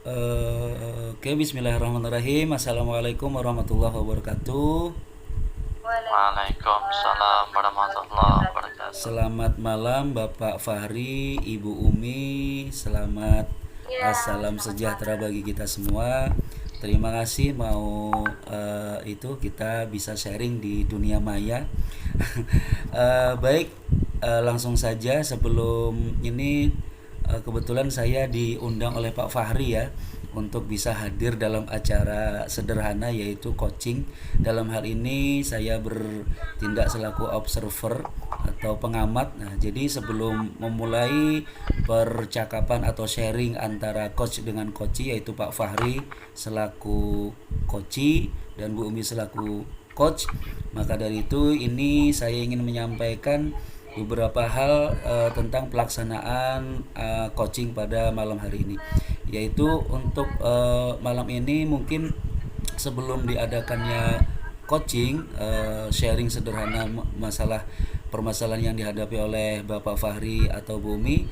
Oke, bismillahirrahmanirrahim. Assalamualaikum warahmatullahi wabarakatuh. Waalaikumsalam warahmatullahi wabarakatuh. Selamat malam Bapak Fahri, Ibu Umi. Selamat Iya, salam selamat sejahtera malam. bagi kita semua. Terima kasih mau itu kita bisa sharing di dunia maya. Baik, langsung saja sebelum ini kebetulan saya diundang oleh Pak Fahri ya untuk bisa hadir dalam acara sederhana yaitu coaching. Dalam hal ini saya bertindak selaku observer atau pengamat. Nah, jadi sebelum memulai percakapan atau sharing antara coach dengan coach yaitu Pak Fahri selaku coach dan Bu Umi selaku coach, maka dari itu ini saya ingin menyampaikan beberapa hal tentang pelaksanaan coaching pada malam hari ini, yaitu untuk malam ini mungkin sebelum diadakannya coaching, sharing sederhana masalah permasalahan yang dihadapi oleh Bapak Fahri atau Bumi.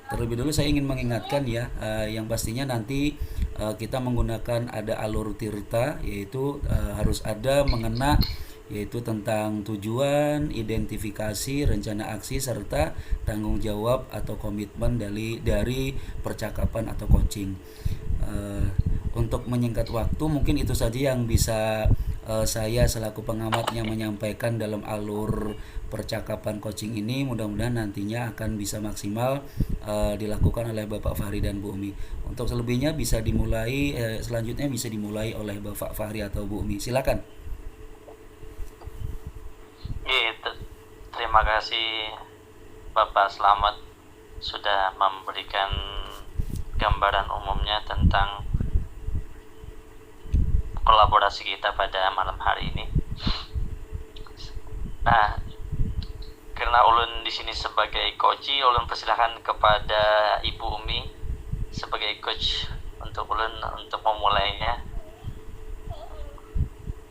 Terlebih dulu saya ingin mengingatkan ya, yang pastinya nanti kita menggunakan ada alur tirta, yaitu harus ada mengena, yaitu tentang tujuan, identifikasi, rencana aksi, serta tanggung jawab atau komitmen dari percakapan atau coaching. Eh, untuk menyingkat waktu mungkin itu saja yang bisa saya selaku pengamatnya menyampaikan dalam alur percakapan coaching ini. Mudah-mudahan nantinya akan bisa maksimal dilakukan oleh Bapak Fahri dan Bu Umi. Untuk selebihnya bisa dimulai, selanjutnya bisa dimulai oleh Bapak Fahri atau Bu Umi. Silakan. Gitu. Terima kasih Bapak Selamat sudah memberikan gambaran umumnya tentang kolaborasi kita pada malam hari ini. Nah, karena Ulun di sini sebagai coach, Ulun persilahkan kepada Ibu Umi sebagai coach untuk Ulun untuk memulainya.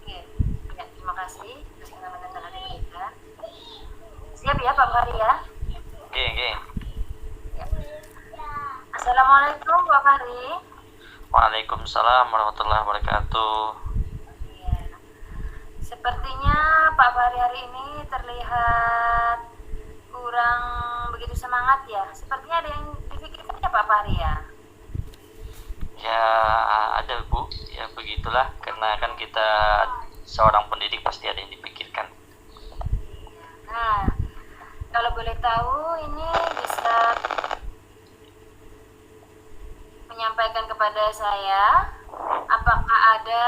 Oke, ya, terima kasih atas kesempatan yang telah diberikan. Siap ya Pak Fahri ya? Oke. Ya. Assalamualaikum Pak Fahri. Waalaikumsalam warahmatullahi wabarakatuh. Ya. Sepertinya Pak Fahri hari ini terlihat kurang begitu semangat ya. Sepertinya ada yang dipikirkan ya Pak Fahri ya? Ya ada Bu, ya begitulah, karena kan kita seorang pendidik pasti ada yang dipikirkan. Nah, kalau boleh tahu ini bisa menyampaikan kepada saya apakah ada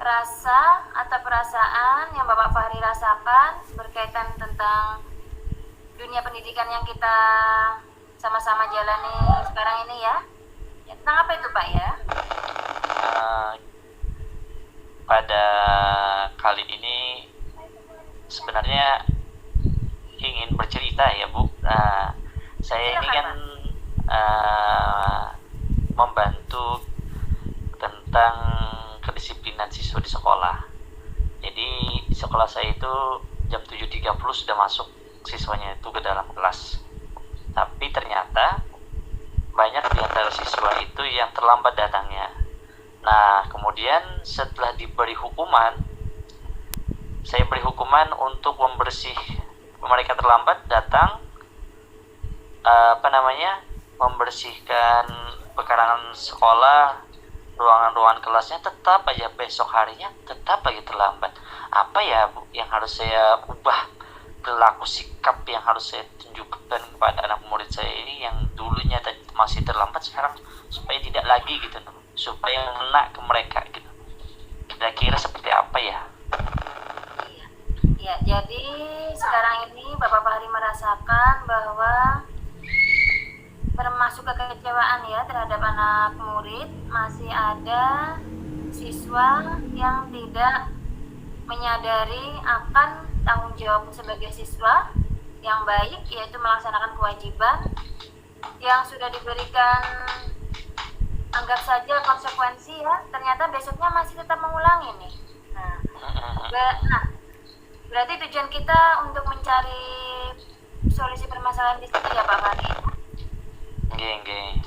rasa atau perasaan yang Bapak Fahri rasakan berkaitan tentang dunia pendidikan yang kita sama-sama jalani sekarang ini ya? Ya, tentang apa itu Pak ya? Uh, pada kali ini sebenarnya ingin bercerita ya Bu. Saya ini kan membantu tentang kedisiplinan siswa di sekolah. Jadi di sekolah saya itu jam 7.30 sudah masuk siswanya itu ke dalam kelas. Tapi ternyata banyak di antara siswa itu yang terlambat datangnya. Nah, kemudian setelah diberi hukuman, saya beri hukuman untuk mereka terlambat datang, membersihkan pekarangan sekolah, ruangan-ruangan kelasnya, tetap aja besok harinya tetap aja terlambat. Apa ya Bu yang harus saya ubah, perilaku sikap yang harus saya tunjukkan kepada anak murid saya ini yang dulunya masih terlambat, sekarang supaya tidak lagi gitu, supaya mengena ke mereka gitu. Kira-kira seperti apa ya? Ya, jadi sekarang ini Bapak Fahri merasakan bahwa termasuk kekecewaan ya terhadap anak murid, masih ada siswa yang tidak menyadari akan tanggung jawab sebagai siswa yang baik, yaitu melaksanakan kewajiban yang sudah diberikan, anggap saja konsekuensi ya, ternyata besoknya masih tetap mengulangi nih. Nah, berarti tujuan kita untuk mencari solusi permasalahan di situ ya Pak Fahri. Nggih.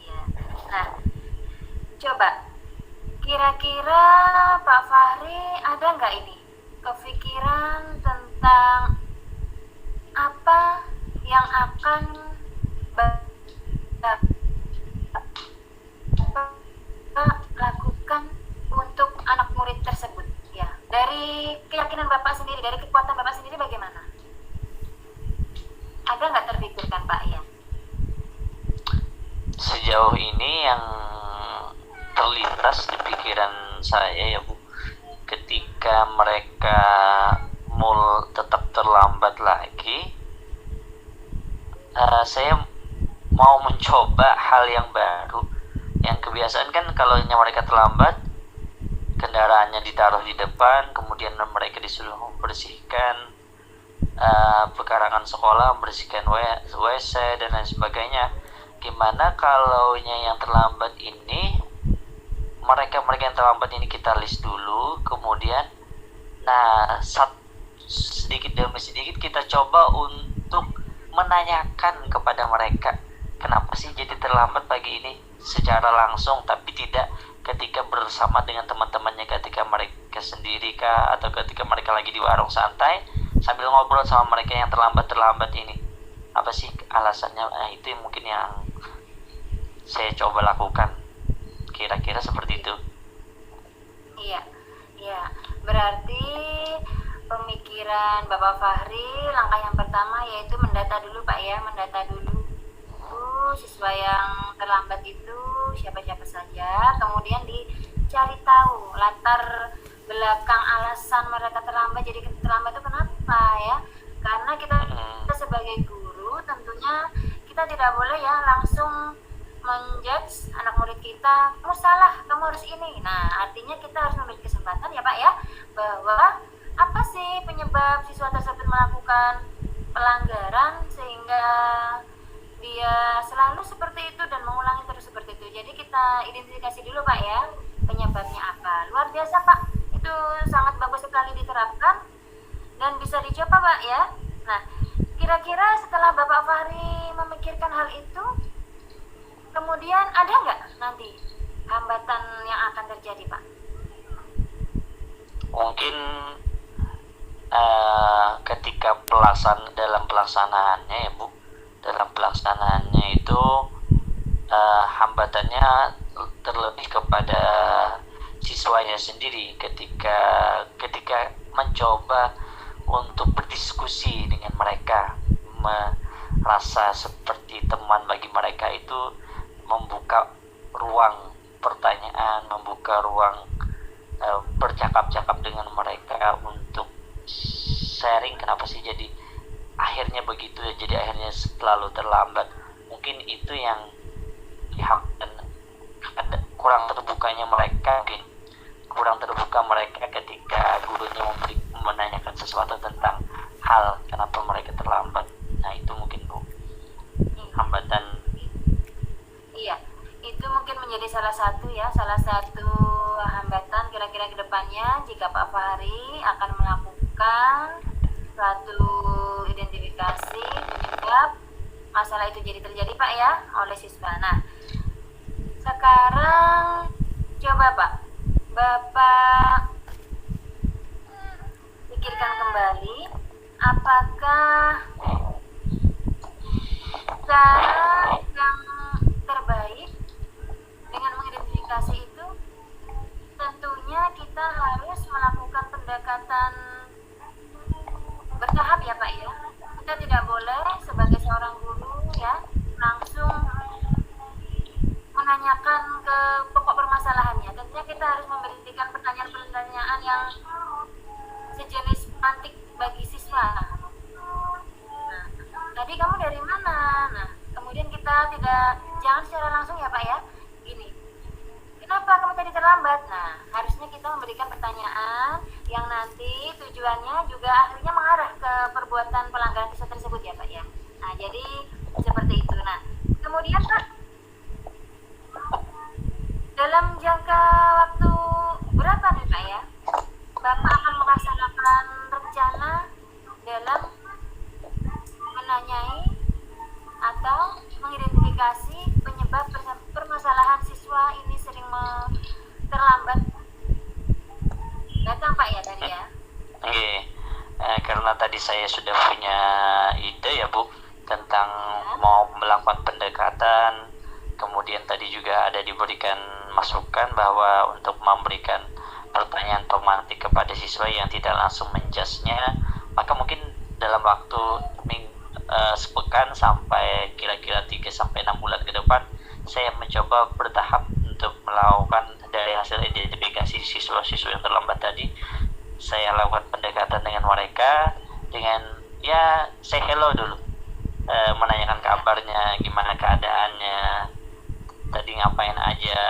Ya, Coba, kira-kira Pak Fahri ada nggak ini kepikiran tentang apa yang akan Bapak lakukan untuk anak murid tersebut? Ya, dari keyakinan Bapak sendiri, dari kekuatan Bapak sendiri bagaimana? Ada nggak terpikirkan Pak ya? Sejauh ini yang terlintas di pikiran saya ya Bu, ketika mereka tetap terlambat lagi, saya mau mencoba hal yang baru. Yang kebiasaan kan kalau mereka terlambat, kendaraannya ditaruh di depan, kemudian mereka disuruh membersihkan pekarangan sekolah, membersihkan WC dan lain sebagainya. Gimana kalau yang terlambat ini, mereka yang terlambat ini kita list dulu, kemudian sedikit demi sedikit kita coba untuk menanyakan kepada mereka kenapa sih jadi terlambat pagi ini secara langsung, tapi tidak ketika bersama dengan teman-temannya, ketika mereka sendiri kah, atau ketika mereka lagi di warung santai sambil ngobrol sama mereka yang terlambat ini, apa sih alasannya. Itu mungkin yang saya coba lakukan, kira-kira seperti itu. Iya, iya. Berarti pemikiran Bapak Fahri, langkah yang pertama yaitu mendata dulu Pak ya, mendata dulu siswa yang terlambat itu siapa-siapa saja, kemudian dicari tahu latar belakang alasan mereka terlambat. Jadi terlambat itu kenapa ya? Karena kita sebagai guru tentunya kita tidak boleh ya langsung menjudge anak murid kita, kamu salah, kamu harus ini. Nah, artinya kita harus memberi kesempatan ya Pak ya, bahwa apa sih penyebab siswa tersebut melakukan pelanggaran sehingga dia selalu seperti itu dan mengulangi terus seperti itu. Jadi kita identifikasi dulu Pak ya, penyebabnya apa. Luar biasa Pak, itu sangat bagus sekali diterapkan dan bisa dicoba Pak ya. Nah, kira-kira setelah Bapak Fahri memikirkan hal itu, kemudian ada nggak nanti hambatan yang akan terjadi Pak? Mungkin ketika dalam pelaksanaannya ya Bu, dalam pelaksanaannya itu hambatannya terlebih kepada siswanya sendiri ketika mencoba untuk berdiskusi dengan mereka, merasa seperti teman bagi mereka itu, membuka ruang pertanyaan, membuka ruang bercakap-cakap dengan mereka untuk sharing kenapa sih jadi akhirnya begitu ya, jadi akhirnya selalu terlambat. Mungkin itu yang kurang terbukanya mereka, kurang terbuka mereka ketika gurunya menanyakan sesuatu tentang hal kenapa mereka terlambat. Nah itu mungkin Bu, hambatan. Iya, itu mungkin menjadi salah satu hambatan kira-kira ke depannya jika Pak Fahri akan melakukan suatu identifikasi penyebab masalah itu jadi terjadi Pak ya oleh siswa. Nah, sekarang coba Pak, Bapak pikirkan kembali apakah cara yang terbaik dengan mengidentifikasi itu, tentunya kita harus melakukan pendekatan bertahap ya Pak ya. Kita tidak boleh sebagai seorang guru ya langsung menanyakan ke pokok permasalahannya. Tentunya kita harus memberikan pertanyaan-pertanyaan yang sejenis mantik bagi siswa. Nah, tadi kamu dari mana? Nah, kemudian kita jangan secara langsung ya Pak ya, gini, kenapa kamu tadi terlambat? Nah, harusnya kita memberikan pertanyaan yang nanti tujuannya juga akhirnya mengarah ke perbuatan pelanggaran siswa tersebut ya Pak ya. Nah, jadi seperti itu. Nah, kemudian Pak, dalam jangka waktu berapa nih Pak ya, Bapak akan melaksanakan rencana dalam menanyai atau mengidentifikasi penyebab permasalahan siswa ini sering berarti saya sudah punya ide ya Bu tentang mau melakukan pendekatan. Kemudian tadi juga ada diberikan masukan bahwa untuk memberikan pertanyaan pemantik kepada siswa yang tidak langsung menjudge-nya, maka mungkin dalam waktu sepekan sampai kira-kira 3-6 bulan ke depan, saya mencoba bertahap untuk melakukan dari hasil identifikasi siswa-siswa yang terlambat tadi. Saya lakukan pendekatan dengan mereka dengan ya say hello dulu, menanyakan kabarnya, gimana keadaannya, tadi ngapain aja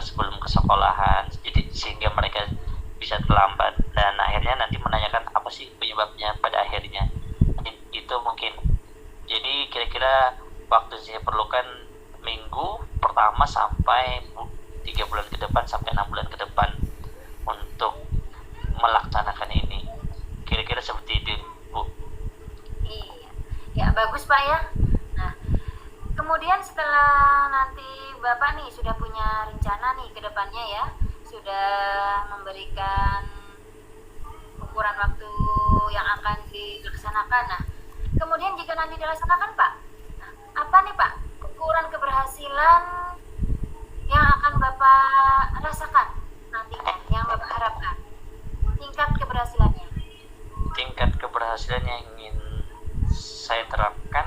sebelum ke sekolahan, jadi sehingga mereka bisa terlambat, dan akhirnya nanti menanyakan apa sih penyebabnya pada akhirnya. Itu mungkin jadi kira-kira waktu saya perlukan minggu pertama sampai 3 bulan ke depan sampai 6 bulan ke depan untuk melaksanakan ini, kira-kira seperti itu Bu. Iya, ya bagus Pak ya. Nah, kemudian setelah nanti Bapak nih sudah punya rencana nih ke depannya ya, sudah memberikan ukuran waktu yang akan dilaksanakan. Nah, kemudian jika nanti dilaksanakan Pak, nah, apa nih Pak ukuran keberhasilan yang akan Bapak rasakan nantinya, yang Bapak harapkan, tingkat keberhasilannya? Tingkat keberhasilan yang ingin saya terapkan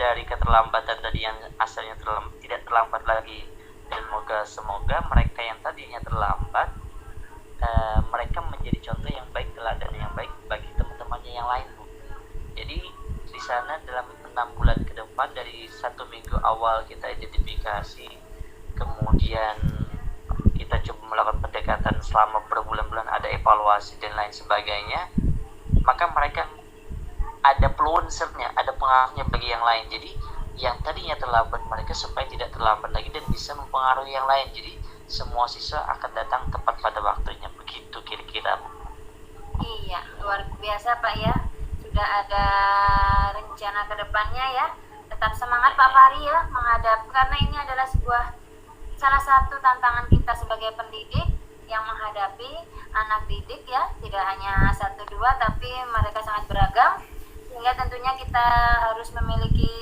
dari keterlambatan tadi yang asalnya tidak terlambat lagi, dan semoga mereka yang tadinya terlambat, mereka menjadi contoh yang baik, teladan yang baik bagi teman-temannya yang lain Bu. Jadi di sana dalam 6 bulan ke depan, dari 1 minggu awal kita identifikasi, kemudian kita coba melakukan pendekatan selama berbulan-bulan, ada evaluasi dan lain sebagainya, maka mereka ada influencernya, ada pengaruhnya bagi yang lain. Jadi yang tadinya terlambat, mereka supaya tidak terlambat lagi dan bisa mempengaruhi yang lain. Jadi semua siswa akan datang tepat pada waktunya. Begitu kira-kira. Iya, luar biasa Pak ya. Sudah ada rencana ke depannya ya. Tetap semangat Pak Fahri ya menghadap, karena ini adalah salah satu tantangan kita sebagai pendidik yang menghadapi anak didik ya, tidak hanya 1-2 tapi mereka sangat beragam, sehingga tentunya kita harus memiliki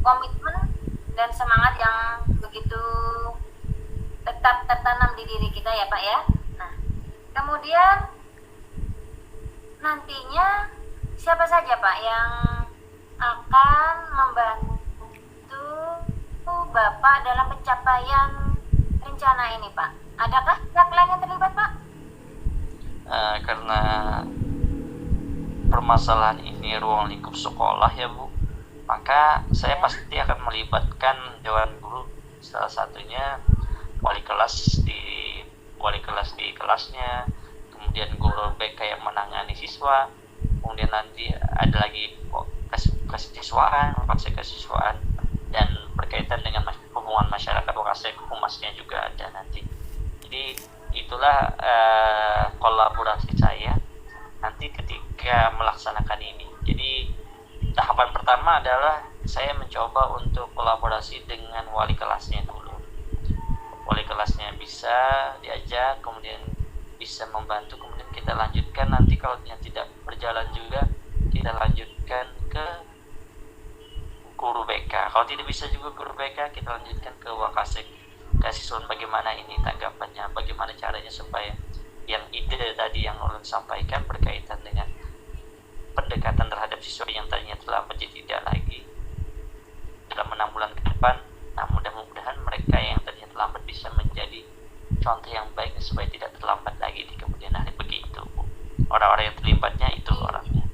komitmen dan semangat yang begitu tetap tertanam di diri kita ya Pak ya. Nah, kemudian nantinya siapa saja Pak yang akan membantu Bapak dalam pencapaian rencana ini Pak? Adakah pihak lain yang terlibat Pak? Karena permasalahan ini ruang lingkup sekolah ya Bu, maka saya pasti akan melibatkan dewan guru, salah satunya wali kelas di kelasnya, kemudian guru BK yang menangani siswa, kemudian nanti ada lagi kesiswaan, dan berkaitan dengan hubungan masyarakat lokasi, humasnya juga ada nanti. Jadi itulah kolaborasi saya nanti ketika melaksanakan ini. Jadi tahapan pertama adalah saya mencoba untuk kolaborasi dengan wali kelasnya dulu. Wali kelasnya bisa diajak, kemudian bisa membantu, kemudian kita lanjutkan. Nanti kalau tidak berjalan juga, kita lanjutkan ke guru BK. Kalau tidak bisa juga guru BK, kita lanjutkan ke Wakasek, kesiswaan bagaimana ini tanggapannya, bagaimana caranya supaya yang ide tadi yang ulun sampaikan berkaitan dengan pendekatan terhadap siswa yang tadinya terlambat jadi tidak lagi dalam 6 bulan ke depan. Nah, mudah-mudahan mereka yang tadinya terlambat bisa menjadi contoh yang baik supaya tidak terlambat lagi di kemudian hari. Begitu orang-orang yang terlibatnya itu orangnya.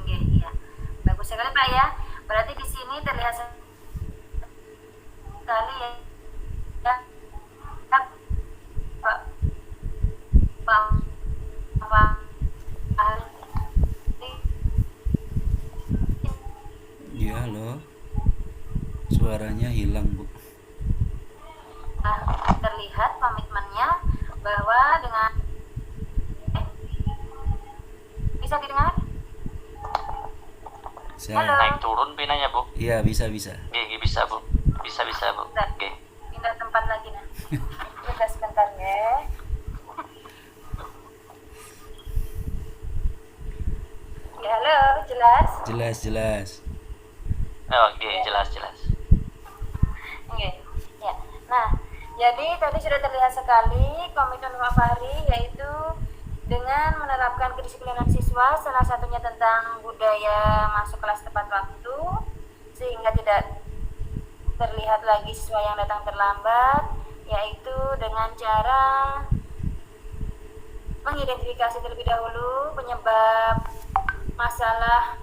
Iya, bagus sekali Pak ya. Berarti di sini terlihat sekali ya Pak Ya, halo. Suaranya hilang, Bu. terlihat komitmennya bahwa dengan bisa didengar? Halo. Naik turun pinanya Bu. Iya, bisa. Bisa Bu. Bisa Bu. Oke. Pindah tempat lagi nah. Kita sebentar ya. jelas? Jelas. Oke, jelas. Oke. Ya. Nah, jadi tadi sudah terlihat sekali komitmen Pak Fahri, yaitu dengan menerapkan kedisiplinan siswa, salah satunya tentang budaya masuk kelas tepat waktu, sehingga tidak terlihat lagi siswa yang datang terlambat, yaitu dengan cara mengidentifikasi terlebih dahulu penyebab masalah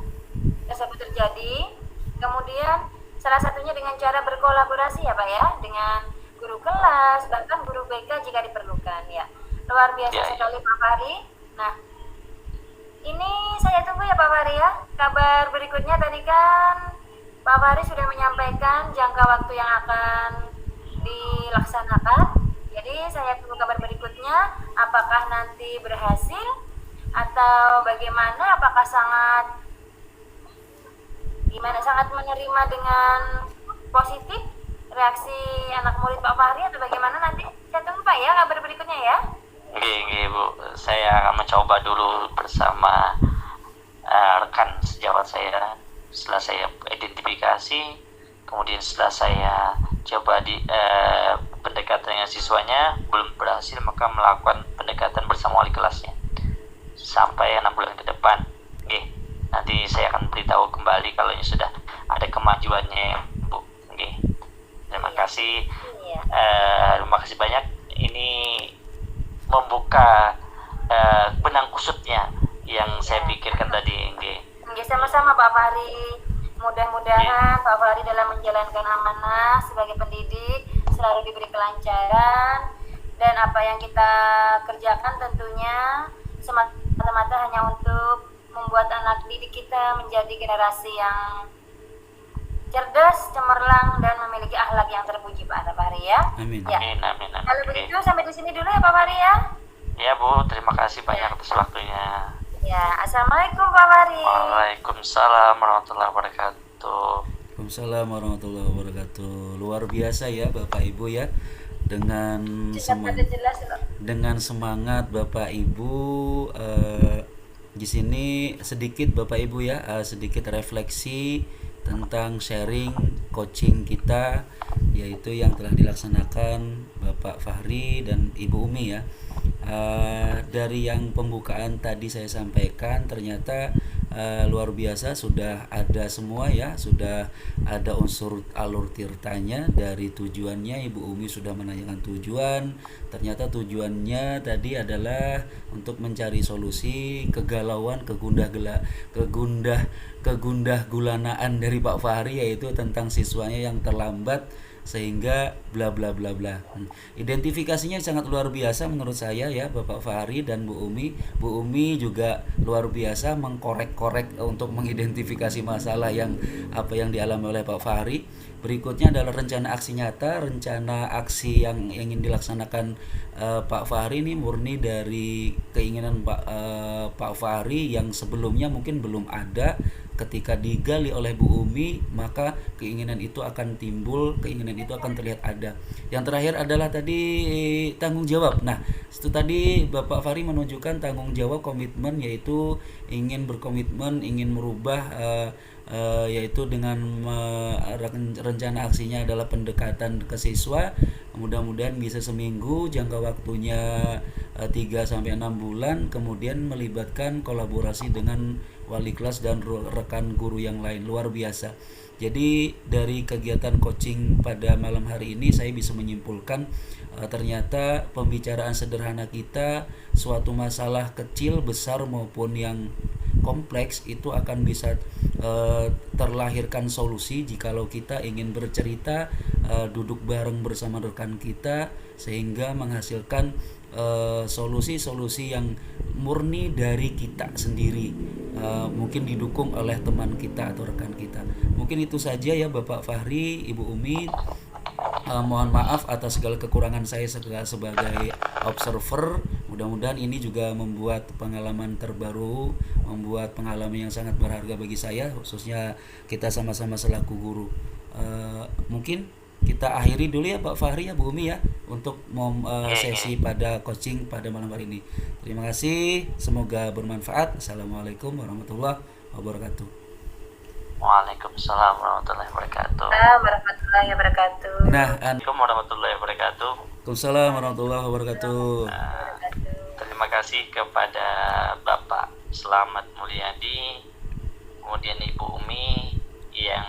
tersebut terjadi. Kemudian salah satunya dengan cara berkolaborasi ya Pak ya, dengan guru kelas, bahkan guru BK jika diperlukan ya. Luar biasa sekali Pak Fahri. Nah, ini saya tunggu ya Pak Fahri ya. Kabar berikutnya tadi kan Pak Fahri sudah menyampaikan jangka waktu yang akan dilaksanakan. Jadi saya tunggu kabar berikutnya, apakah nanti berhasil atau bagaimana, apakah sangat menerima dengan positif reaksi anak murid Pak Fahri atau bagaimana nanti. Saya tunggu Pak ya kabar berikutnya ya. Oke, Bu. Saya akan mencoba dulu bersama rekan sejawat saya. Setelah saya identifikasi, kemudian setelah saya coba di pendekatan dengan siswanya belum berhasil, maka melakukan pendekatan bersama wali kelasnya sampai 6 bulan ke depan. Oke, nanti saya akan beritahu kembali kalau ini sudah ada kemajuannya, Bu. Oke, terima kasih. Terima kasih banyak. Ini membuka benang kusutnya yang saya pikirkan tadi. Oke, sama-sama Pak Fahri. Mudah-mudahan Pak Fahri dalam menjalankan amanah sebagai pendidik selalu diberi kelancaran, dan apa yang kita kerjakan tentunya semata-mata hanya untuk membuat anak didik kita menjadi generasi yang cerdas, cemerlang, dan memiliki akhlak yang terpuji Pak Fahri ya. Amin. Ya. Amin. Kalau begitu sampai di sini dulu ya Pak Fahri ya. Ya Bu, terima kasih banyak atas waktunya. Ya, assalamualaikum Pak Fahri. Waalaikumsalam warahmatullahi wabarakatuh. Waalaikumsalam warahmatullahi wabarakatuh. Luar biasa ya Bapak Ibu ya, dengan semangat Bapak Ibu. Di sini sedikit Bapak Ibu ya, sedikit refleksi tentang sharing coaching kita, yaitu yang telah dilaksanakan Bapak Fahri dan Ibu Umi ya. Dari yang pembukaan tadi saya sampaikan, ternyata luar biasa, sudah ada semua ya, sudah ada unsur alur tirtanya. Dari tujuannya Ibu Umi sudah menanyakan tujuan, ternyata tujuannya tadi adalah untuk mencari solusi kegalauan, kegundah gulanaan dari Pak Fahri, yaitu tentang siswanya yang terlambat sehingga bla bla bla bla. Identifikasinya sangat luar biasa menurut saya ya Bapak Fahri dan Bu Umi. Bu Umi juga luar biasa mengkorek-korek untuk mengidentifikasi masalah yang dialami oleh Pak Fahri. Berikutnya adalah rencana aksi nyata, rencana aksi yang ingin dilaksanakan Pak Fahri ini murni dari keinginan Pak Fahri yang sebelumnya mungkin belum ada. Ketika digali oleh Bu Umi, maka keinginan itu akan timbul, keinginan itu akan terlihat ada. Yang terakhir adalah tadi tanggung jawab. Nah, itu tadi Bapak Fahri menunjukkan tanggung jawab, komitmen, yaitu ingin berkomitmen, ingin merubah, yaitu dengan rencana aksinya adalah pendekatan ke siswa. Mudah-mudahan bisa seminggu, jangka waktunya 3-6 bulan, kemudian melibatkan kolaborasi dengan wali kelas dan rekan guru yang lain. Luar biasa. Jadi dari kegiatan coaching pada malam hari ini saya bisa menyimpulkan ternyata pembicaraan sederhana kita, suatu masalah kecil, besar maupun yang kompleks, itu akan bisa terlahirkan solusi jikalau kita ingin bercerita, duduk bareng bersama rekan kita, sehingga menghasilkan solusi-solusi yang murni dari kita sendiri, mungkin didukung oleh teman kita atau rekan kita. Mungkin itu saja ya Bapak Fahri, Ibu Umi. Mohon maaf atas segala kekurangan saya sebagai observer. Mudah-mudahan ini juga membuat pengalaman terbaru, membuat pengalaman yang sangat berharga bagi saya, khususnya kita sama-sama selaku guru. Mungkin kita akhiri dulu ya Pak Fahri ya Bu Umi ya, untuk sesi pada coaching pada malam hari ini. Terima kasih, semoga bermanfaat. Assalamualaikum warahmatullahi wabarakatuh. Waalaikumsalam warahmatullahi wabarakatuh. Warahmatullahi wabarakatuh. Nah, Assalamualaikum warahmatullahi wabarakatuh. Waalaikumsalam warahmatullahi wabarakatuh. Terima kasih kepada Bapak Selamat Mulyadi, kemudian Ibu Umi, yang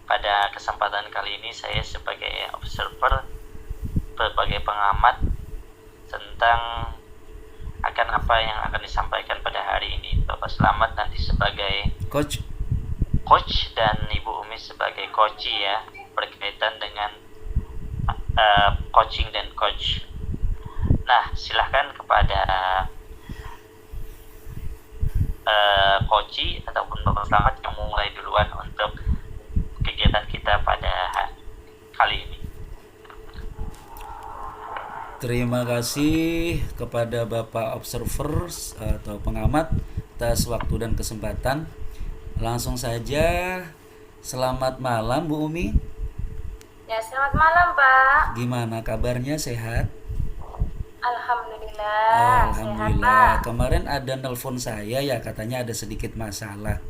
pada kesempatan kali ini saya sebagai observer, sebagai pengamat tentang akan apa yang akan disampaikan pada hari ini. Bapak Selamat nanti sebagai Coach, dan Ibu Umi sebagai coach ya, berkaitan dengan coaching dan coach. Nah, silahkan kepada coach ataupun Bapak Selamat yang mulai duluan untuk kegiatan kita pada kali ini. terima kasih kepada Bapak Observers atau pengamat atas waktu dan kesempatan. Langsung saja, selamat malam Bu Umi. Ya, selamat malam Pak. Gimana kabarnya, sehat? Alhamdulillah. Sehat Alhamdulillah. Pak. Kemarin ada nelpon saya ya, katanya ada sedikit masalah.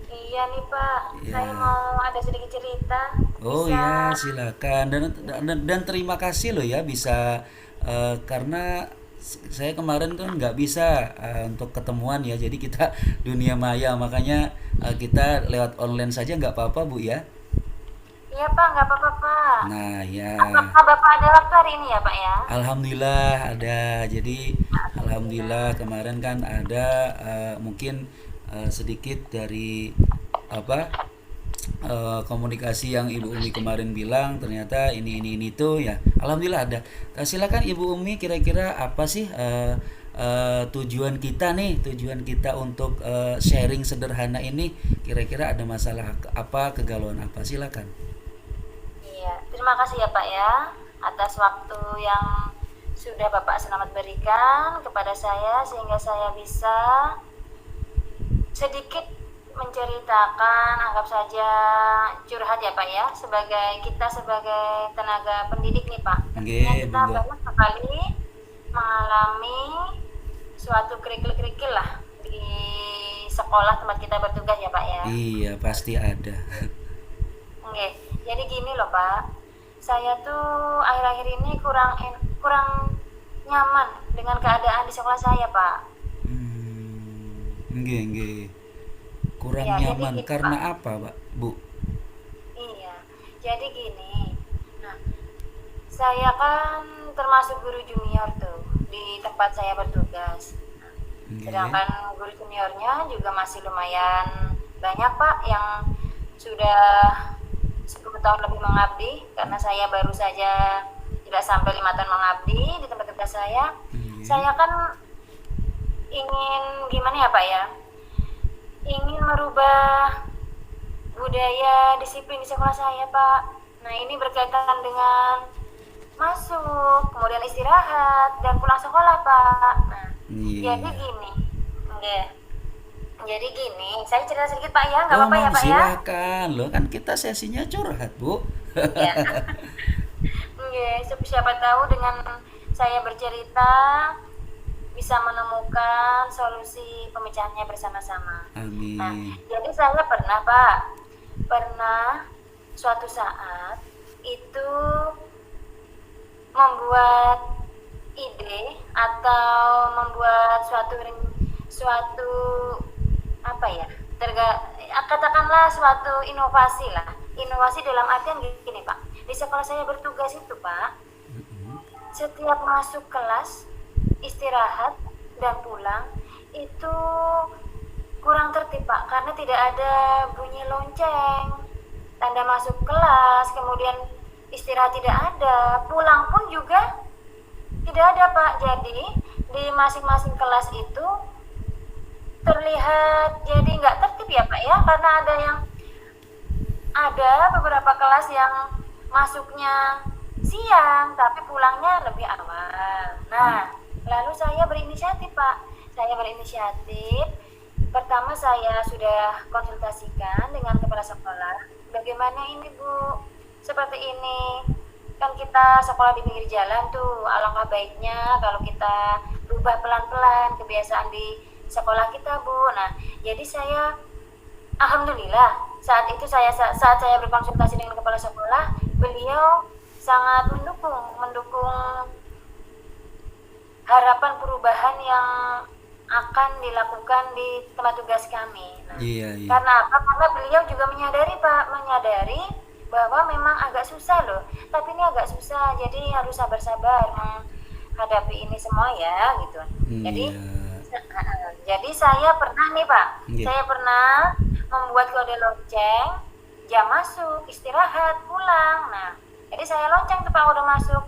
Iya nih Pak. Ya. Saya mau ada sedikit cerita. Oh Bisa? ya, silakan. Dan terima kasih loh ya bisa karena saya kemarin kan nggak bisa untuk ketemuan ya, jadi kita dunia maya, makanya kita lewat online saja, nggak apa-apa Bu ya. Iya Pak, nggak apa-apa Pak. Nah ya, Apakah Bapak ada waktu hari ini ya Pak ya? alhamdulillah ada. Jadi alhamdulillah kemarin kan ada mungkin sedikit dari apa komunikasi yang Ibu Umi kemarin bilang, ternyata ini tuh ya. Alhamdulillah ada. Silakan Ibu Umi, kira-kira apa sih tujuan kita untuk sharing sederhana ini? Kira-kira ada masalah apa, kegalauan apa? Silakan. Iya, terima kasih ya Pak ya atas waktu yang sudah Bapak Selamat berikan kepada saya sehingga saya bisa sedikit menceritakan, anggap saja curhat ya Pak ya, sebagai tenaga pendidik nih Pak. Tentunya kita monggo. banyak sekali mengalami suatu kerikil-kerikil lah di sekolah tempat kita bertugas ya Pak ya. Iya, pasti ada. Oke, jadi gini loh Pak, saya tuh akhir-akhir ini kurang nyaman dengan keadaan di sekolah saya Pak. Nggih. Kurang Ya, jadi nyaman gitu, karena Pak. apa, Pak? Bu? Iya, jadi gini. Nah, saya kan termasuk guru junior tuh di tempat saya bertugas. Nggih. Sedangkan guru juniornya juga masih lumayan banyak Pak yang sudah 10 tahun lebih mengabdi, karena saya baru saja tidak sampai 5 tahun mengabdi di tempat kerja saya. Nggih. Saya kan ingin gimana ya Pak ya, ingin merubah budaya disiplin di sekolah saya Pak. Nah, ini berkaitan dengan masuk, kemudian istirahat, dan pulang sekolah Pak. Nah, Iya. jadi gini, nggih. Jadi gini, saya cerita sedikit Pak ya, nggak Oh, apa-apa ya Pak ya? silakan. Loh, kan kita sesinya curhat, Bu. Ya. Nggih, siapa tahu dengan saya bercerita bisa menemukan solusi pemecahannya bersama-sama. Amin. Nah, jadi saya pernah suatu saat itu membuat ide atau membuat suatu apa ya, katakanlah suatu inovasi lah. Inovasi dalam artian gini Pak, di sekolah saya bertugas itu Pak, setiap masuk kelas, istirahat dan pulang itu kurang tertib Pak, karena tidak ada bunyi lonceng, tanda masuk kelas, kemudian istirahat tidak ada, pulang pun juga tidak ada Pak. Jadi di masing-masing kelas itu terlihat jadi nggak tertib ya Pak ya, karena ada beberapa kelas yang masuknya siang tapi pulangnya lebih awal. Nah, lalu saya berinisiatif Pak. Pertama saya sudah konsultasikan dengan kepala sekolah, bagaimana ini Bu, seperti ini kan kita sekolah di pinggir jalan tuh, alangkah baiknya kalau kita rubah pelan-pelan kebiasaan di sekolah kita, Bu. Nah, jadi saya alhamdulillah saat itu saat saya berkonsultasi dengan kepala sekolah, beliau sangat mendukung harapan perubahan yang akan dilakukan di tempat tugas kami. Nah, Iya, iya. karena apa? Karena beliau juga menyadari Pak, menyadari bahwa memang agak susah loh. Tapi ini agak susah, jadi harus sabar-sabar menghadapi ini semua ya, gitu. Jadi, Iya. jadi saya pernah nih Pak, Nggih. saya pernah membuat kode lonceng, jam masuk, istirahat, pulang. Nah, jadi saya lonceng tuh Pak udah masuk.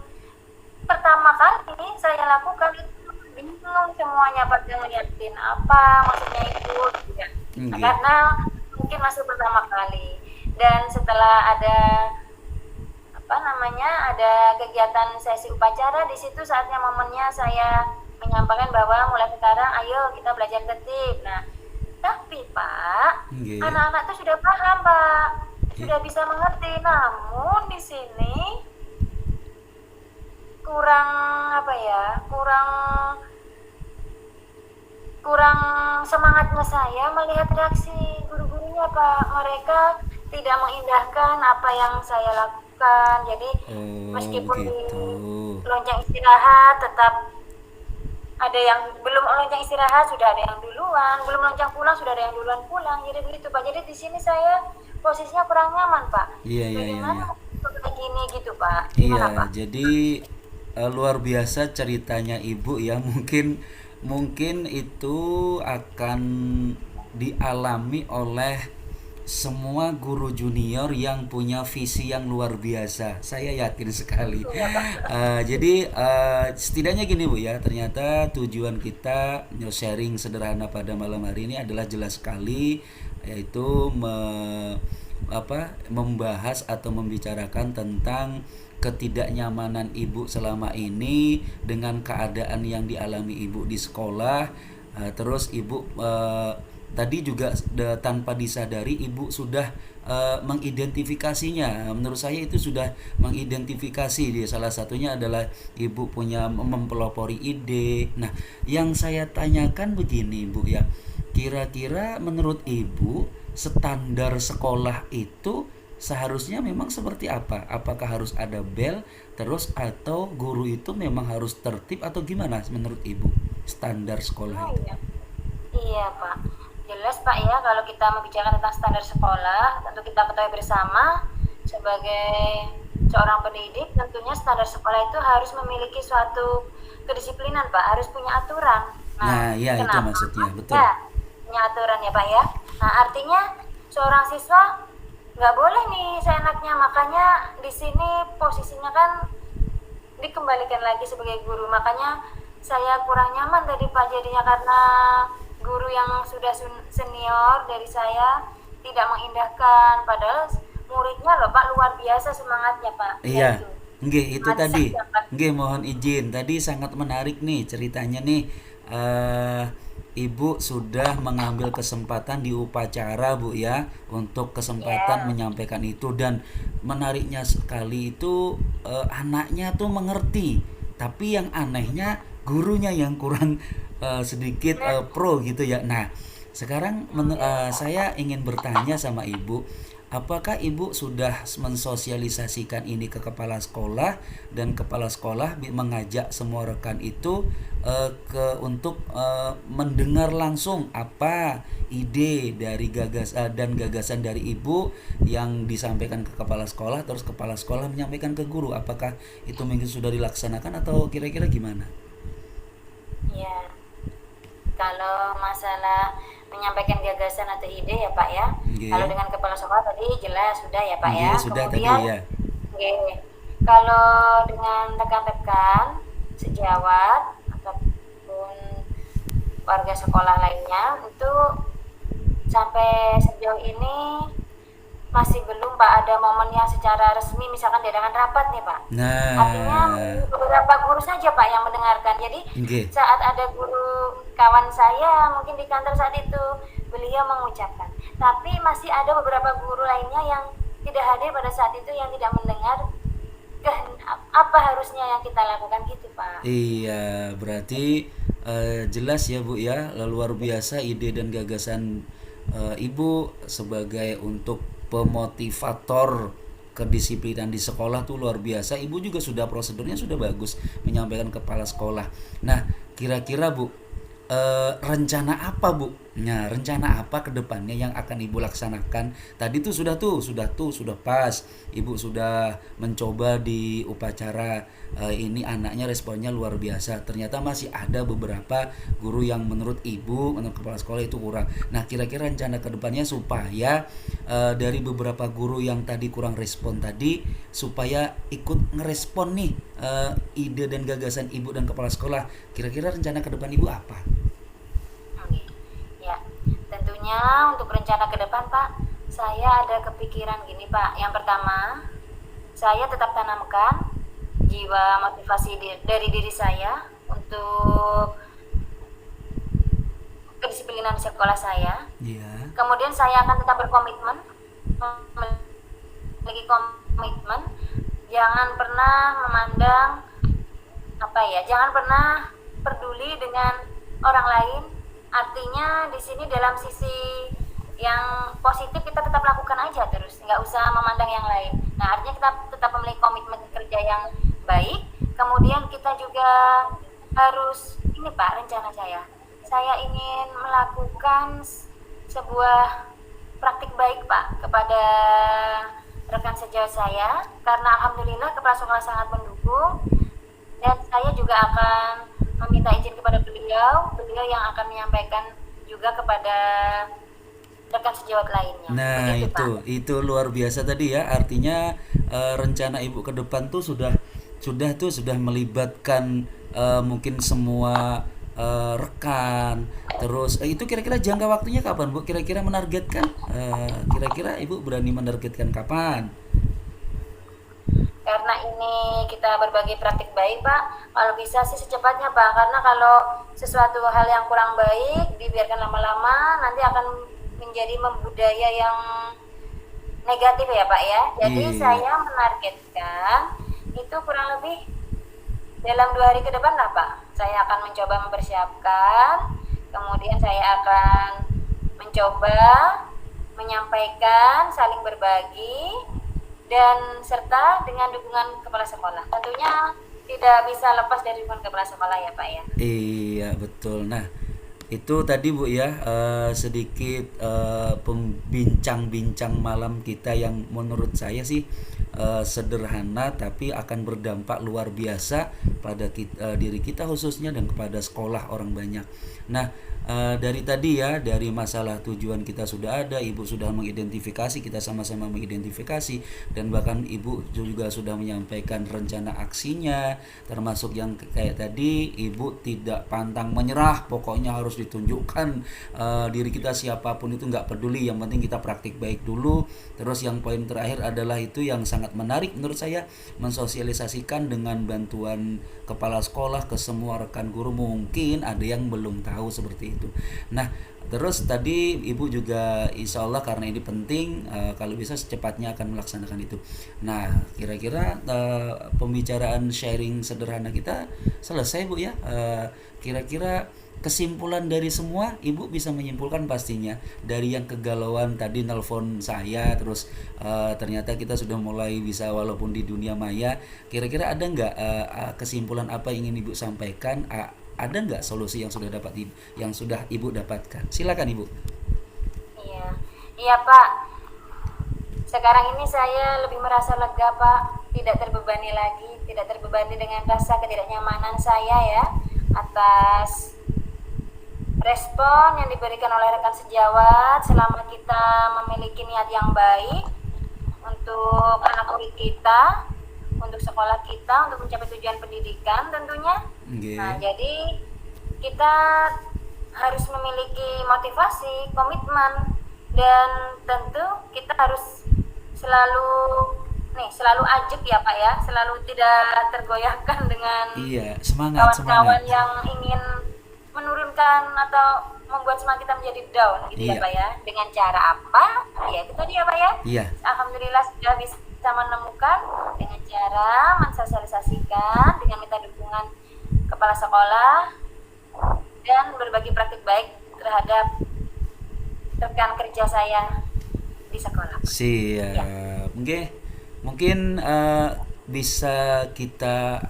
Pertama kali saya lakukan itu bingung semuanya pada ngeliatin apa maksudnya itu gitu ya. Nggih. Karena mungkin masuk pertama kali, dan setelah ada apa namanya ada kegiatan sesi upacara, di situ saatnya momennya saya menyampaikan bahwa mulai sekarang ayo kita belajar tertib. Nah, tapi Pak, Nggih. anak-anak tuh sudah paham Pak, sudah bisa mengerti, namun di sini kurang apa ya, kurang semangatnya saya melihat reaksi guru-gurunya Pak. Mereka tidak mengindahkan apa yang saya lakukan. Jadi Oh, meskipun di begitu. lonceng istirahat tetap ada yang belum lonceng istirahat sudah ada yang duluan, belum lonceng pulang sudah ada yang duluan pulang. Jadi begitu Pak. Jadi di sini saya posisinya kurang nyaman Pak. Iya, iya, iya, Bagaimana iya. kayak gini gitu Pak? Iya, Gimana Pak? jadi luar biasa ceritanya Ibu ya. Mungkin itu akan dialami oleh semua guru junior yang punya visi yang luar biasa. Saya yakin sekali. Jadi setidaknya gini Bu ya, ternyata tujuan kita sharing sederhana pada malam hari ini adalah jelas sekali, yaitu membahas atau membicarakan tentang ketidaknyamanan Ibu selama ini dengan keadaan yang dialami Ibu di sekolah. Terus Ibu tadi juga tanpa disadari Ibu sudah mengidentifikasinya. Menurut saya itu sudah mengidentifikasi dia. Salah satunya adalah Ibu punya mempelopori ide. Nah, yang saya tanyakan begini Bu ya, kira-kira menurut Ibu standar sekolah itu seharusnya memang seperti apa? Apakah harus ada bel terus, atau guru itu memang harus tertib, atau gimana menurut Ibu standar sekolah Oh, itu? iya. Iya Pak, jelas Pak ya, kalau kita membicarakan tentang standar sekolah, tentu kita ketahui bersama sebagai seorang pendidik, tentunya standar sekolah itu harus memiliki suatu kedisiplinan Pak, harus punya aturan. Nah, ya itu kenapa? maksudnya, betul. Ya, punya aturan ya Pak ya. Nah, artinya seorang siswa nggak boleh nih seenaknya, makanya di sini posisinya kan dikembalikan lagi sebagai guru. Makanya saya kurang nyaman tadi Pak jadinya, karena guru yang sudah senior dari saya tidak mengindahkan, padahal muridnya loh Pak luar biasa semangatnya Pak. Iya, Itu nggih itu semangat tadi. saja, Pak. Nggih, mohon izin. Tadi sangat menarik nih ceritanya nih. eh Ibu sudah mengambil kesempatan di upacara Bu ya, untuk kesempatan Ya. menyampaikan itu, dan menariknya sekali itu anaknya tuh mengerti. Tapi yang anehnya gurunya yang kurang sedikit pro gitu ya. Nah, sekarang saya ingin bertanya sama Ibu, apakah Ibu sudah mensosialisasikan ini ke kepala sekolah, dan kepala sekolah mengajak semua rekan itu untuk mendengar langsung apa ide dari gagasan dari Ibu yang disampaikan ke kepala sekolah, terus kepala sekolah menyampaikan ke guru? Apakah itu mungkin sudah dilaksanakan atau kira-kira gimana? Ya, kalau masalah menyampaikan gagasan atau ide ya Pak ya. Nggih. Kalau dengan kepala sekolah tadi jelas sudah ya Pak ya. Nggih, sudah tadi Kemudian ya. nggih, kalau dengan rekan-rekan sejawat ataupun warga sekolah lainnya itu sampai sejauh ini masih belum Pak ada momen yang secara resmi, misalkan diadakan rapat nih Pak. Artinya Nah, beberapa guru saja Pak yang mendengarkan. Jadi nggih. saat ada guru kawan saya mungkin di kantor saat itu, beliau mengucapkan. Tapi masih ada beberapa guru lainnya yang tidak hadir pada saat itu, yang tidak mendengar apa harusnya yang kita lakukan gitu Pak. Iya, berarti Jelas ya Bu ya, luar biasa ide dan gagasan Ibu sebagai untuk pemotivator kedisiplinan di sekolah tuh luar biasa. Ibu juga sudah prosedurnya sudah bagus menyampaikan kepala sekolah. Nah, kira-kira Bu, rencana apa Bu? Nah, rencana apa ke depannya yang akan Ibu laksanakan? Tadi tuh sudah pas. Ibu sudah mencoba di upacara ini, anaknya responnya luar biasa. Ternyata masih ada beberapa guru yang menurut Ibu, menurut kepala sekolah itu kurang. Nah, kira-kira rencana ke depannya supaya dari beberapa guru yang tadi kurang respon tadi supaya ikut ngerespon nih ide dan gagasan Ibu dan kepala sekolah. Kira-kira rencana ke depan Ibu apa? Oke. Ya, tentunya untuk rencana ke depan Pak, saya ada kepikiran gini Pak. Yang pertama, saya tetap tanamkan jiwa motivasi dari diri saya untuk kedisiplinan di sekolah saya. Iya. Kemudian saya akan tetap berkomitmen, memiliki komitmen, jangan pernah memandang jangan pernah peduli dengan orang lain. Artinya di sini dalam sisi yang positif kita tetap lakukan aja terus, nggak usah memandang yang lain. Nah, artinya kita tetap memiliki komitmen kerja yang baik. Kemudian kita juga harus ini Pak, rencana saya ingin melakukan sebuah praktik baik Pak kepada rekan sejawat saya, karena alhamdulillah kepala sekolah sangat mendukung, dan saya juga akan meminta izin kepada beliau yang akan menyampaikan juga kepada rekan sejawat lainnya. Nah, Begitu, itu luar biasa tadi ya. Artinya rencana Ibu ke depan tuh sudah melibatkan mungkin semua rekan. Terus itu kira-kira jangka waktunya kapan Bu? Kira-kira menargetkan kira-kira Ibu berani menargetkan kapan? Karena ini kita berbagi praktik baik Pak, kalau bisa sih secepatnya Pak, karena kalau sesuatu hal yang kurang baik dibiarkan lama-lama nanti akan menjadi membudaya yang negatif ya Pak ya. Jadi Iya. saya menargetkan itu kurang lebih dalam 2 hari ke depan lah Pak. Saya akan mencoba mempersiapkan, kemudian saya akan mencoba menyampaikan, saling berbagi, dan serta dengan dukungan kepala sekolah. Tentunya tidak bisa lepas dari dukungan kepala sekolah ya Pak ya. Iya, betul. Nah, itu tadi Bu ya, sedikit pembincang-bincang malam kita yang menurut saya sih sederhana tapi akan berdampak luar biasa pada diri kita khususnya dan kepada sekolah orang banyak. Nah, dari tadi ya, dari masalah tujuan kita sudah ada, Ibu sudah mengidentifikasi, kita sama-sama mengidentifikasi, dan bahkan Ibu juga sudah menyampaikan rencana aksinya, termasuk yang kayak tadi Ibu tidak pantang menyerah, pokoknya harus ditunjukkan diri kita siapapun itu nggak peduli, yang penting kita praktik baik dulu. Terus yang poin terakhir adalah itu yang sangat menarik menurut saya, mensosialisasikan dengan bantuan kepala sekolah ke semua rekan guru, mungkin ada yang belum tahu seperti itu. Nah, terus tadi Ibu juga insya Allah karena ini penting, kalau bisa secepatnya akan melaksanakan itu. Nah, kira-kira pembicaraan sharing sederhana kita selesai Bu ya. Kira-kira kesimpulan dari semua Ibu bisa menyimpulkan pastinya dari yang kegalauan tadi nelpon saya, terus ternyata kita sudah mulai bisa walaupun di dunia maya. Kira-kira ada nggak kesimpulan apa yang ingin Ibu sampaikan? Ada nggak solusi yang sudah Ibu dapatkan? Silakan Ibu. Iya Pak. Sekarang ini saya lebih merasa lega Pak, tidak terbebani lagi, tidak terbebani dengan rasa ketidaknyamanan saya ya atas respon yang diberikan oleh rekan sejawat selama kita memiliki niat yang baik untuk anak murid kita, untuk sekolah kita, untuk mencapai tujuan pendidikan tentunya. Okay. Nah, jadi kita harus memiliki motivasi, komitmen, dan tentu kita harus selalu ajak ya Pak ya, selalu tidak tergoyahkan dengan semangat kawan-kawan yang ingin menurunkan atau membuat semangat kita menjadi down gitu ya Pak ya. Dengan cara apa? Ya itu tadi ya Pak ya. Iya. Alhamdulillah sudah bisa menemukan dengan cara mensosialisasikan, dengan minta dukungan kepala sekolah, dan berbagi praktik baik terhadap rekan kerja saya di sekolah. Siap. Mungkin bisa kita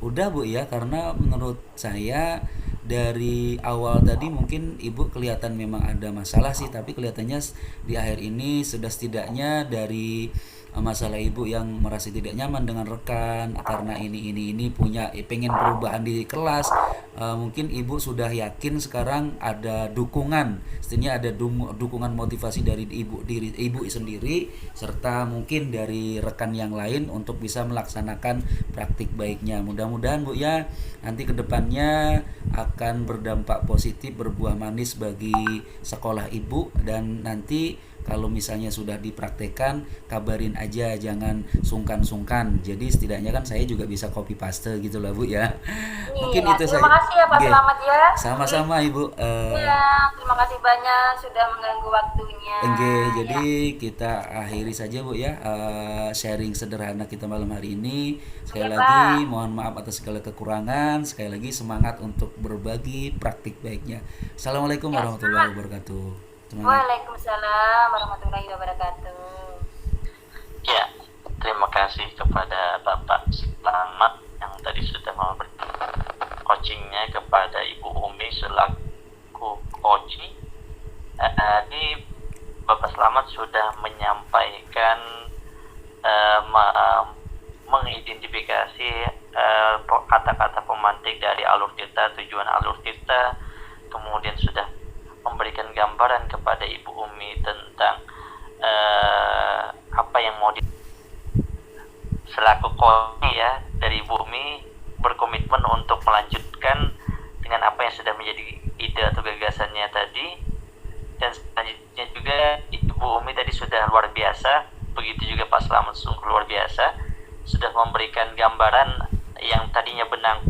udah Bu ya, karena menurut saya dari awal tadi mungkin Ibu kelihatan memang ada masalah sih, tapi kelihatannya di akhir ini sudah setidaknya dari masalah Ibu yang merasa tidak nyaman dengan rekan karena ini punya pengen perubahan di kelas. Mungkin Ibu sudah yakin sekarang ada dukungan, setidaknya ada dukungan motivasi dari Ibu sendiri serta mungkin dari rekan yang lain untuk bisa melaksanakan praktik baiknya. Mudah-mudahan Bu ya, nanti kedepannya akan berdampak positif, berbuah manis bagi sekolah Ibu, dan nanti kalau misalnya sudah dipraktekkan kabarin aja, jangan sungkan-sungkan. Jadi setidaknya kan saya juga bisa copy paste gitu lah Bu ya. Mungkin Iya, itu terima saja. kasih ya Pak Oke. Selamat ya. Sama-sama Ibu. Iya, terima kasih banyak sudah mengganggu waktunya. Oke, Ya, jadi kita akhiri saja Bu ya sharing sederhana kita malam hari ini. Sekali Oke, lagi Pak. mohon maaf atas segala kekurangan. Sekali lagi semangat untuk berbagi praktik baiknya. Assalamualaikum Ya, warahmatullahi semangat. wabarakatuh. Semangat. Waalaikumsalam warahmatullahi wabarakatuh. Ya, terima kasih kepada Bapak Selamat yang tadi sudah memberikan coachingnya kepada Ibu Umi selaku coach. Tadi Bapak Selamat sudah menyampaikan mengidentifikasi kata-kata pemantik dari alur tirta, tujuan alur tirta, kemudian sudah memberikan gambaran kepada Ibu Umi tentang apa yang mau selaku coach ya dari Ibu Umi berkomitmen untuk melanjutkan dengan apa yang sudah menjadi ide atau gagasannya tadi. Dan selanjutnya juga Ibu Umi tadi sudah luar biasa, begitu juga Pak Selamat sungguh luar biasa, sudah memberikan gambaran yang tadinya benang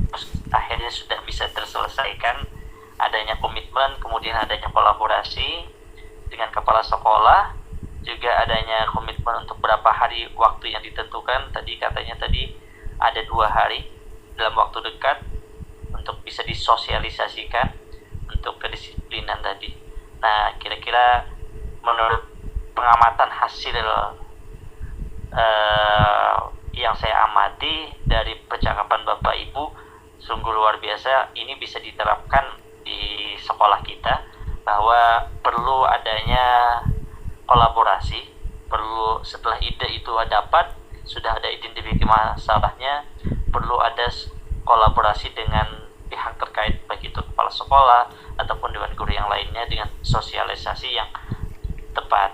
akhirnya sudah bisa terselesaikan, adanya komitmen, kemudian adanya kolaborasi dengan kepala sekolah, juga adanya komitmen untuk berapa hari waktu yang ditentukan. Tadi katanya tadi ada 2 hari dalam waktu dekat untuk bisa disosialisasikan untuk kedisiplinan tadi. Nah, kira-kira menurut pengamatan hasil yang saya amati dari percakapan Bapak Ibu, sungguh luar biasa. Ini bisa diterapkan di sekolah kita bahwa perlu adanya kolaborasi, perlu setelah ide itu dapat, sudah ada identifikasi masalahnya, perlu ada kolaborasi dengan pihak terkait, baik itu kepala sekolah ataupun dewan guru yang lainnya dengan sosialisasi yang tepat.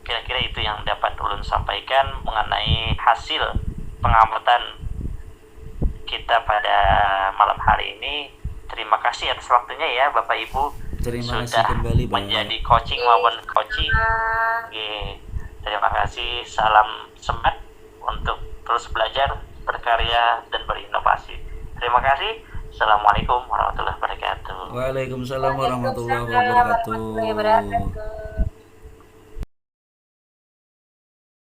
Kira-kira itu yang dapat ulun sampaikan mengenai hasil pengamatan kita pada malam hari ini. Terima kasih atas waktunya ya Bapak Ibu. Terima kasih sudah kembali Pak. menjadi coaching maupun coaching. Terima kasih. Salam semangat untuk terus belajar, berkarya, dan berinovasi. Terima kasih. Assalamualaikum warahmatullahi wabarakatuh. Waalaikumsalam warahmatullahi Waalaikumsalam wabarakatuh. warahmatullahi wabarakatuh.